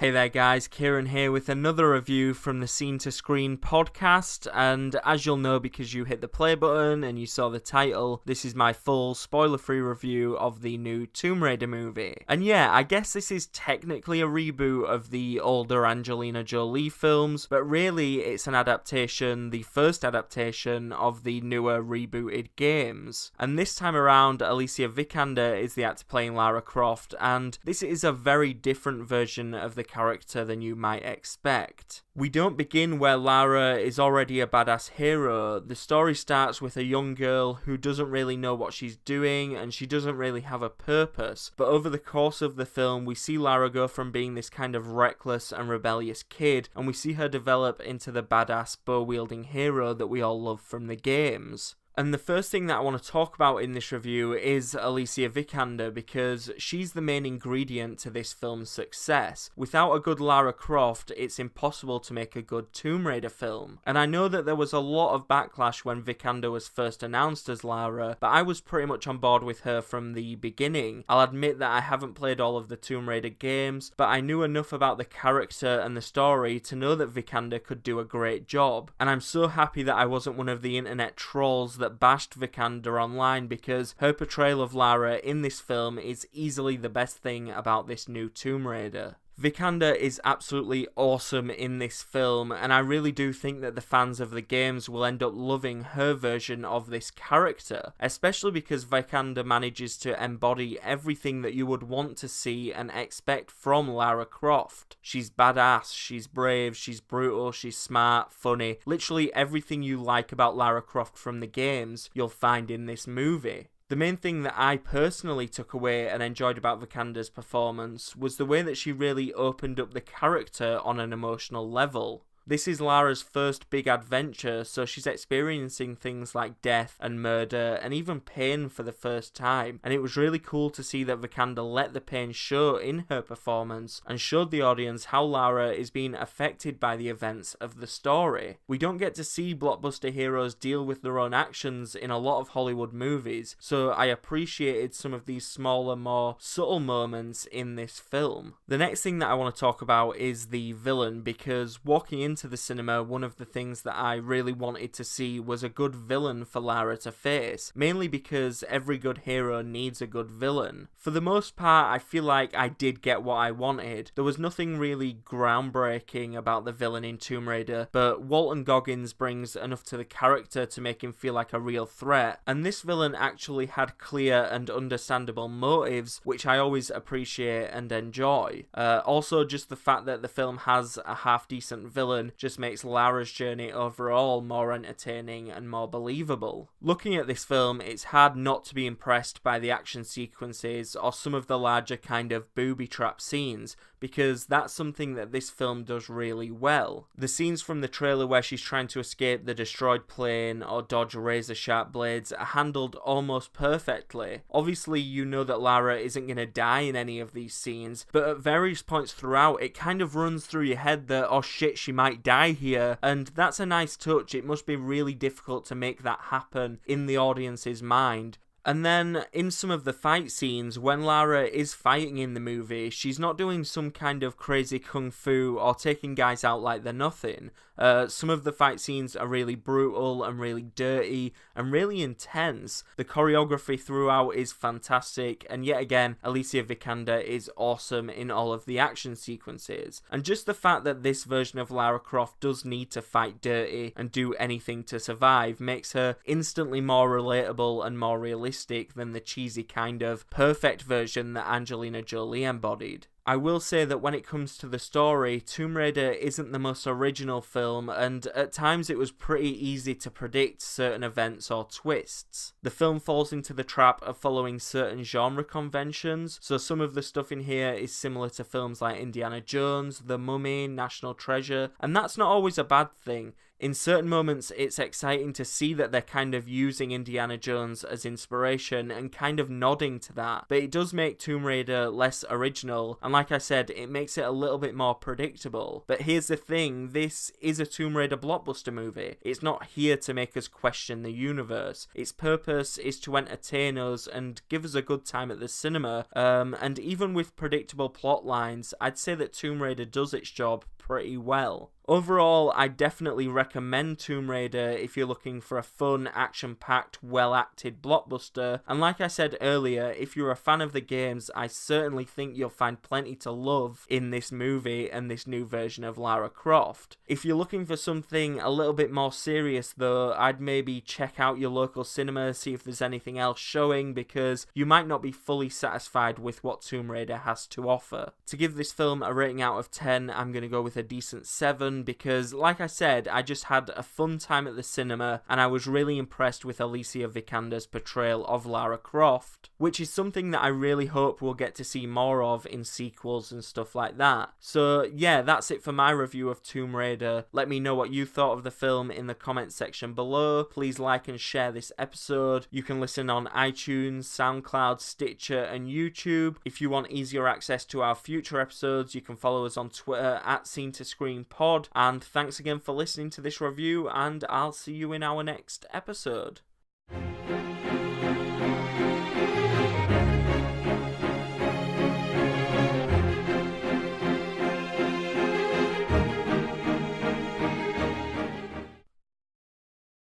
Hey there guys, Kieran here with another review from the Scene to Screen podcast, and as you'll know because you hit the play button and you saw the title, this is my full spoiler-free review of the new Tomb Raider movie. And yeah, I guess this is technically a reboot of the older Angelina Jolie films, but really it's an adaptation, the first adaptation of the newer rebooted games. And this time around, Alicia Vikander is the actor playing Lara Croft, and this is a very different version of the character than you might expect. We don't begin where Lara is already a badass hero. The story starts with a young girl who doesn't really know what she's doing and she doesn't really have a purpose. But over the course of the film, we see Lara go from being this kind of reckless and rebellious kid, and we see her develop into the badass bow-wielding hero that we all love from the games. And the first thing that I want to talk about in this review is Alicia Vikander, because she's the main ingredient to this film's success. Without a good Lara Croft, it's impossible to make a good Tomb Raider film. And I know that there was a lot of backlash when Vikander was first announced as Lara, but I was pretty much on board with her from the beginning. I'll admit that I haven't played all of the Tomb Raider games, but I knew enough about the character and the story to know that Vikander could do a great job. And I'm so happy that I wasn't one of the internet trolls that bashed Vikander online, because her portrayal of Lara in this film is easily the best thing about this new Tomb Raider. Vikander is absolutely awesome in this film, and I really do think that the fans of the games will end up loving her version of this character, especially because Vikander manages to embody everything that you would want to see and expect from Lara Croft. She's badass, she's brave, she's brutal, she's smart, funny. Literally everything you like about Lara Croft from the games, you'll find in this movie. The main thing that I personally took away and enjoyed about Vikander's performance was the way that she really opened up the character on an emotional level. This is Lara's first big adventure, so she's experiencing things like death and murder and even pain for the first time, and it was really cool to see that Vikander let the pain show in her performance and showed the audience how Lara is being affected by the events of the story. We don't get to see blockbuster heroes deal with their own actions in a lot of Hollywood movies, so I appreciated some of these smaller, more subtle moments in this film. The next thing that I want to talk about is the villain, because walking into the cinema, one of the things that I really wanted to see was a good villain for Lara to face, mainly because every good hero needs a good villain. For the most part, I feel like I did get what I wanted. There was nothing really groundbreaking about the villain in Tomb Raider, but Walton Goggins brings enough to the character to make him feel like a real threat, and this villain actually had clear and understandable motives, which I always appreciate and enjoy. Also, just the fact that the film has a half-decent villain just makes Lara's journey overall more entertaining and more believable. Looking at this film, it's hard not to be impressed by the action sequences or some of the larger kind of booby trap scenes, because that's something that this film does really well. The scenes from the trailer where she's trying to escape the destroyed plane or dodge razor sharp blades are handled almost perfectly. Obviously, you know that Lara isn't going to die in any of these scenes, but at various points throughout, it kind of runs through your head that, oh shit, she might die here, and that's a nice touch. It must be really difficult to make that happen in the audience's mind. And then, in some of the fight scenes, when Lara is fighting in the movie, she's not doing some kind of crazy kung fu or taking guys out like they're nothing. Some of the fight scenes are really brutal and really dirty and really intense. The choreography throughout is fantastic, and yet again, Alicia Vikander is awesome in all of the action sequences. And just the fact that this version of Lara Croft does need to fight dirty and do anything to survive makes her instantly more relatable and more realistic than the cheesy kind of perfect version that Angelina Jolie embodied. I will say that when it comes to the story, Tomb Raider isn't the most original film, and at times it was pretty easy to predict certain events or twists. The film falls into the trap of following certain genre conventions, so some of the stuff in here is similar to films like Indiana Jones, The Mummy, National Treasure, and that's not always a bad thing. In certain moments, it's exciting to see that they're kind of using Indiana Jones as inspiration and kind of nodding to that, but it does make Tomb Raider less original, and like I said, it makes it a little bit more predictable. But here's the thing, this is a Tomb Raider blockbuster movie. It's not here to make us question the universe. Its purpose is to entertain us and give us a good time at the cinema, and even with predictable plot lines, I'd say that Tomb Raider does its job pretty well. Overall, I definitely recommend Tomb Raider if you're looking for a fun, action-packed, well-acted blockbuster, and like I said earlier, if you're a fan of the games, I certainly think you'll find plenty to love in this movie and this new version of Lara Croft. If you're looking for something a little bit more serious though, I'd maybe check out your local cinema, see if there's anything else showing, because you might not be fully satisfied with what Tomb Raider has to offer. To give this film a rating out of 10, I'm going to go with a decent 7, because, like I said, I just had a fun time at the cinema and I was really impressed with Alicia Vikander's portrayal of Lara Croft, which is something that I really hope we'll get to see more of in sequels and stuff like that. So yeah, that's it for my review of Tomb Raider. Let me know what you thought of the film in the comment section below. Please like and share this episode. You can listen on iTunes, SoundCloud, Stitcher and YouTube. If you want easier access to our future episodes, you can follow us on Twitter at Scene2Screen Pod. And thanks again for listening to this review, and I'll see you in our next episode.